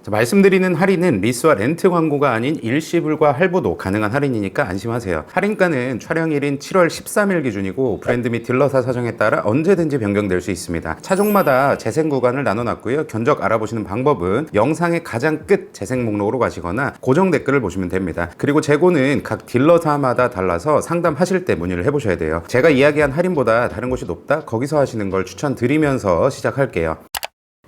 자, 말씀드리는 할인은 리스와 렌트 광고가 아닌 일시불과 할부도 가능한 할인이니까 안심하세요. 할인가는 촬영일인 7월 13일 기준이고 브랜드 및 딜러사 사정에 따라 언제든지 변경될 수 있습니다. 차종마다 재생 구간을 나눠놨고요. 견적 알아보시는 방법은 영상의 가장 끝 재생 목록으로 가시거나 고정 댓글을 보시면 됩니다. 그리고 재고는 각 딜러사마다 달라서 상담하실 때 문의를 해보셔야 돼요. 제가 이야기한 할인보다 다른 곳이 높다? 거기서 하시는 걸 추천드리면서 시작할게요.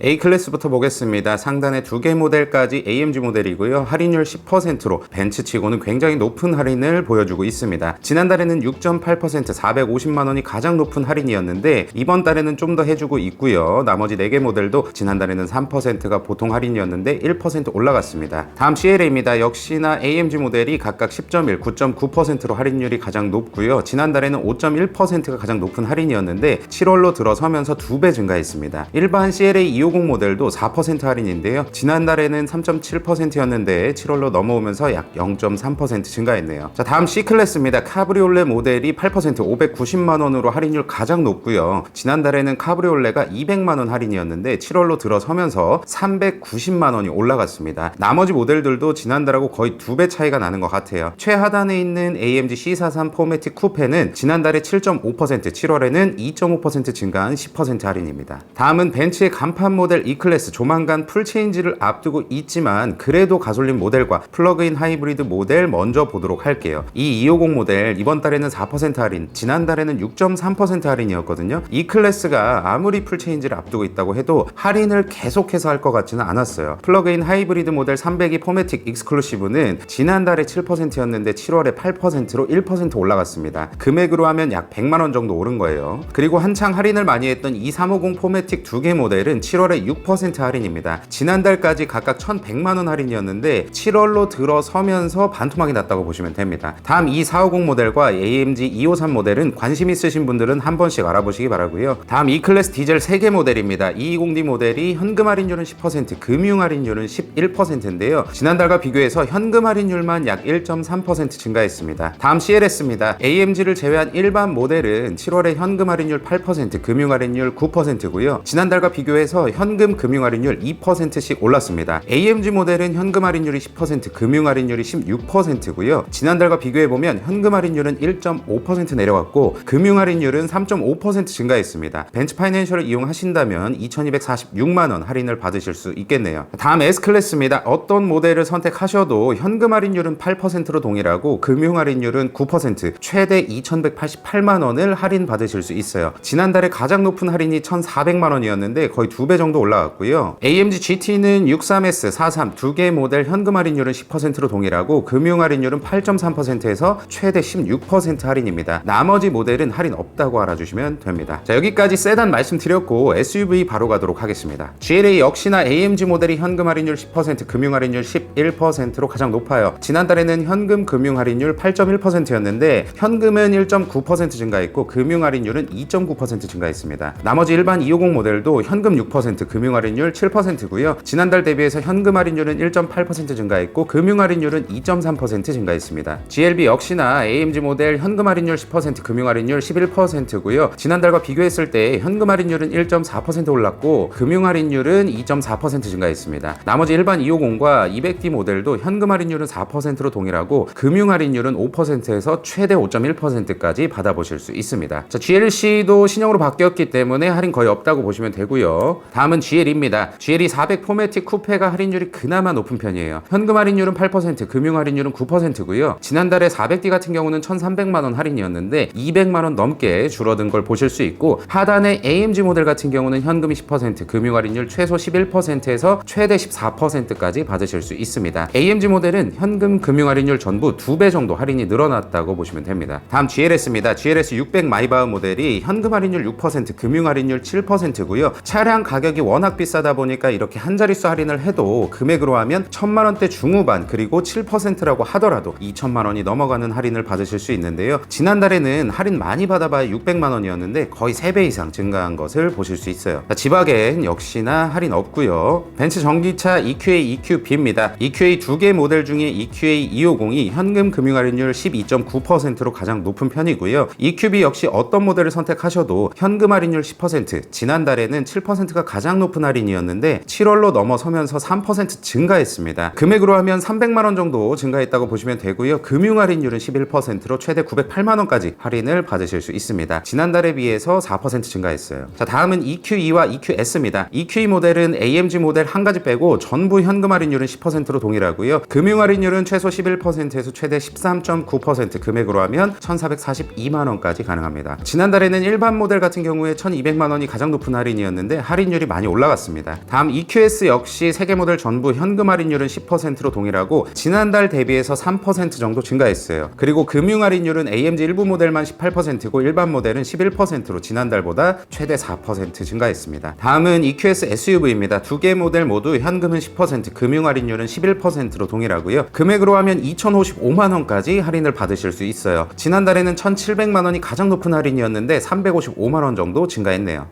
A클래스부터 보겠습니다. 상단에 2개 모델까지 AMG 모델이고요. 할인율 10%로 벤츠치고는 굉장히 높은 할인을 보여주고 있습니다. 지난달에는 6.8% 450만원이 가장 높은 할인이었는데 이번 달에는 좀 더 해주고 있고요. 나머지 4개 모델도 지난달에는 3%가 보통 할인이었는데 1% 올라갔습니다. 다음 CLA입니다. 역시나 AMG 모델이 각각 10.1, 9.9%로 할인율이 가장 높고요. 지난달에는 5.1%가 가장 높은 할인이었는데 7월로 들어서면서 2배 증가했습니다. 일반 CLA 250 모델도 4% 할인인데요. 지난달에는 3.7%였는데 7월로 넘어오면서 약 0.3% 증가했네요. 자, 다음 C클래스입니다. 카브리올레 모델이 8% 590만원으로 할인율 가장 높고요. 지난달에는 카브리올레가 200만원 할인이었는데 7월로 들어서면서 390만원이 올라갔습니다. 나머지 모델들도 지난달하고 거의 2배 차이가 나는 것 같아요. 최하단에 있는 AMG C43 포매틱 쿠페는 지난달에 7.5%, 7월에는 2.5% 증가한 10% 할인입니다. 다음은 벤츠의 간판 모델 E클래스 조만간 풀체인지를 앞두고 있지만 그래도 가솔린 모델과 플러그인 하이브리드 모델 먼저 보도록 할게요. 이 250 모델 이번 달에는 4% 할인, 지난달에는 6.3% 할인이었거든요. E클래스가 아무리 풀체인지를 앞두고 있다고 해도 할인을 계속해서 할 것 같지는 않았어요. 플러그인 하이브리드 모델 302 포매틱 익스클루시브는 지난달에 7%였는데 7월에 8%로 1% 올라갔습니다. 금액으로 하면 약 100만원 정도 오른 거예요. 그리고 한창 할인을 많이 했던 2350 포매틱 2개 모델은 7월에 6% 할인입니다. 지난달까지 각각 1100만원 할인이었는데 7월로 들어서면서 반토막이 났다고 보시면 됩니다. 다음 2450 모델과 AMG 253 모델은 관심 있으신 분들은 한 번씩 알아보시기 바라고요. 다음 E클래스 디젤 3개 모델입니다. 220D 모델이 현금 할인율은 10%, 금융 할인율은 11%인데요. 지난달과 비교해서 현금 할인율만 약 1.3% 증가했습니다. 다음 CLS입니다. AMG를 제외한 일반 모델은 7월에 현금 할인율 8%, 금융 할인율 9%고요. 지난달과 비교해서 현금 금융 할인율 2%씩 올랐습니다. AMG 모델은 현금 할인율이 10%, 금융 할인율이 16%고요. 지난달과 비교해보면 현금 할인율은 1.5% 내려갔고 금융 할인율은 3.5% 증가했습니다. 벤츠 파이낸셜을 이용하신다면 2246만원 할인을 받으실 수 있겠네요. 다음 S클래스입니다. 어떤 모델을 선택하셔도 현금 할인율은 8%로 동일하고 금융 할인율은 9%, 최대 2188만원을 할인 받으실 수 있어요. 지난달에 가장 높은 할인이 1400만원이었는데 거의 2배 정도 올라갔고요. AMG GT는 63S, 43 두 개 모델 현금 할인율은 10%로 동일하고 금융 할인율은 8.3%에서 최대 16% 할인입니다. 나머지 모델은 할인 없다고 알아주시면 됩니다. 자, 여기까지 세단 말씀드렸고 SUV 바로 가도록 하겠습니다. GLA 역시나 AMG 모델이 현금 할인율 10%, 금융 할인율 11%로 가장 높아요. 지난달에는 현금 금융 할인율 8.1%였는데 현금은 1.9% 증가했고 금융 할인율은 2.9% 증가했습니다. 나머지 일반 250 모델도 현금 6%, 금융 할인율 7%고요. 지난달 대비해서 현금 할인율은 1.8% 증가했고 금융 할인율은 2.3% 증가했습니다. GLB 역시나 AMG 모델 현금 할인율 10%, 금융 할인율 11%고요. 지난달과 비교했을 때 현금 할인율은 1.4% 올랐고 금융 할인율은 2.4% 증가했습니다. 나머지 일반 250과 200D 모델도 현금 할인율은 4%로 동일하고 금융 할인율은 5%에서 최대 5.1%까지 받아보실 수 있습니다. 자, GLC도 신형으로 바뀌었기 때문에 할인 거의 없다고 보시면 되고요. 다음은 GLE입니다. GLE 400 포매틱 쿠페가 할인율이 그나마 높은 편이에요. 현금 할인율은 8%, 금융 할인율은 9%고요. 지난달에 400D 같은 경우는 1300만원 할인이었는데 200만원 넘게 줄어든 걸 보실 수 있고 하단의 AMG 모델 같은 경우는 현금이 10%, 금융 할인율 최소 11%에서 최대 14%까지 받으실 수 있습니다. AMG 모델은 현금, 금융 할인율 전부 2배 정도 할인이 늘어났다고 보시면 됩니다. 다음 GLS입니다. GLS 600 마이바흐 모델이 현금 할인율 6%, 금융 할인율 7%고요. 차량 가격이 워낙 비싸다 보니까 이렇게 한 자릿수 할인을 해도 금액으로 하면 1000만원대 중후반 그리고 7%라고 하더라도 2000만원이 넘어가는 할인을 받으실 수 있는데요. 지난달에는 할인 많이 받아봐야 600만원이었는데 거의 3배 이상 증가한 것을 보실 수 있어요. 지바겐 역시나 할인 없고요. 벤츠 전기차 EQA, EQB입니다. EQA 2개 모델 중에 EQA 250이 현금 금융 할인율 12.9%로 가장 높은 편이고요. EQB 역시 어떤 모델을 선택하셔도 현금 할인율 10%, 지난달에는 7%가 가장 가장 높은 할인이었는데 7월로 넘어서면서 3% 증가했습니다. 금액으로 하면 300만 원 정도 증가했다고 보시면 되고요. 금융 할인율은 11%로 최대 908만 원까지 할인을 받으실 수 있습니다. 지난달에 비해서 4% 증가했어요. 자, 다음은 EQE와 EQS입니다. EQE 모델은 AMG 모델 한 가지 빼고 전부 현금 할인율은 10%로 동일하고요. 금융 할인율은 최소 11%에서 최대 13.9%, 금액으로 하면 1,442만 원까지 가능합니다. 지난달에는 일반 모델 같은 경우에 1,200만 원이 가장 높은 할인이었는데 할인율이 많이 올라갔습니다. 다음 EQS 역시 3개 모델 전부 현금 할인율은 10%로 동일하고 지난달 대비해서 3% 정도 증가했어요. 그리고 금융 할인율은 AMG 일부 모델만 18%고 일반 모델은 11%로 지난달보다 최대 4% 증가했습니다. 다음은 EQS SUV입니다. 2개 모델 모두 현금은 10%, 금융 할인율은 11%로 동일하고요. 금액으로 하면 2,055만 원까지 할인을 받으실 수 있어요. 지난달에는 1,700만 원이 가장 높은 할인이었는데 355만 원 정도 증가했네요.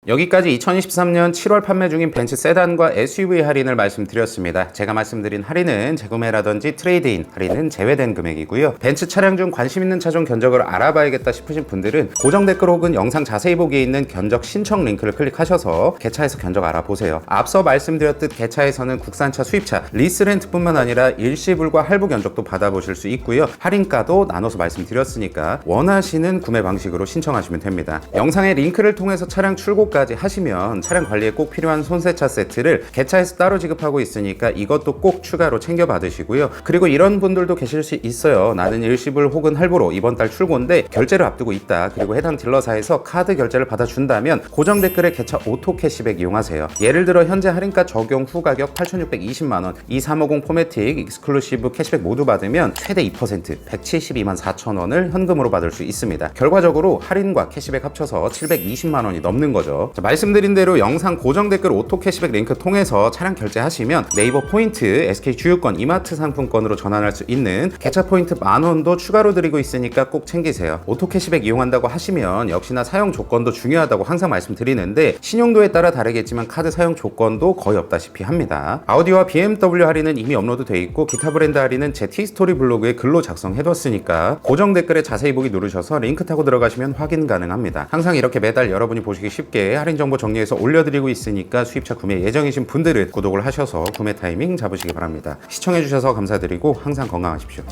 여기까지 2023년 7월 판매 중인 벤츠 세단과 SUV 할인을 말씀드렸습니다. 제가 말씀드린 할인은 재구매라든지 트레이드인 할인은 제외된 금액이고요. 벤츠 차량 중 관심 있는 차종 견적을 알아봐야겠다 싶으신 분들은 고정 댓글 혹은 영상 자세히 보기에 있는 견적 신청 링크를 클릭하셔서 개차에서 견적 알아보세요. 앞서 말씀드렸듯 개차에서는 국산차, 수입차, 리스렌트뿐만 아니라 일시불과 할부 견적도 받아보실 수 있고요. 할인가도 나눠서 말씀드렸으니까 원하시는 구매 방식으로 신청하시면 됩니다. 영상의 링크를 통해서 차량 출고 까지 하시면 차량 관리에 꼭 필요한 손세차 세트를 개차에서 따로 지급하고 있으니까 이것도 꼭 추가로 챙겨 받으시고요. 그리고 이런 분들도 계실 수 있어요. 나는 일시불 혹은 할부로 이번 달 출고인데 결제를 앞두고 있다. 그리고 해당 딜러사에서 카드 결제를 받아준다면 고정 댓글에 개차 오토 캐시백 이용하세요. 예를 들어 현재 할인가 적용 후 가격 8,620만 원, 2350 포매틱, 익스클루시브 캐시백 모두 받으면 최대 2%, 172만 4천 원을 현금으로 받을 수 있습니다. 결과적으로 할인과 캐시백 합쳐서 720만 원이 넘는 거죠. 자, 말씀드린 대로 영상 고정 댓글 오토 캐시백 링크 통해서 차량 결제하시면 네이버 포인트, SK 주유권, 이마트 상품권으로 전환할 수 있는 개차 포인트 10,000원도 추가로 드리고 있으니까 꼭 챙기세요. 오토 캐시백 이용한다고 하시면 역시나 사용 조건도 중요하다고 항상 말씀드리는데 신용도에 따라 다르겠지만 카드 사용 조건도 거의 없다시피 합니다. 아우디와 BMW 할인은 이미 업로드 돼 있고 기타 브랜드 할인은 제 티스토리 블로그에 글로 작성해뒀으니까 고정 댓글에 자세히 보기 누르셔서 링크 타고 들어가시면 확인 가능합니다. 항상 이렇게 매달 여러분이 보시기 쉽게 할인 정보 정리해서 올려드리고 있으니까 수입차 구매 예정이신 분들은 구독을 하셔서 구매 타이밍 잡으시기 바랍니다. 시청해주셔서 감사드리고 항상 건강하십시오.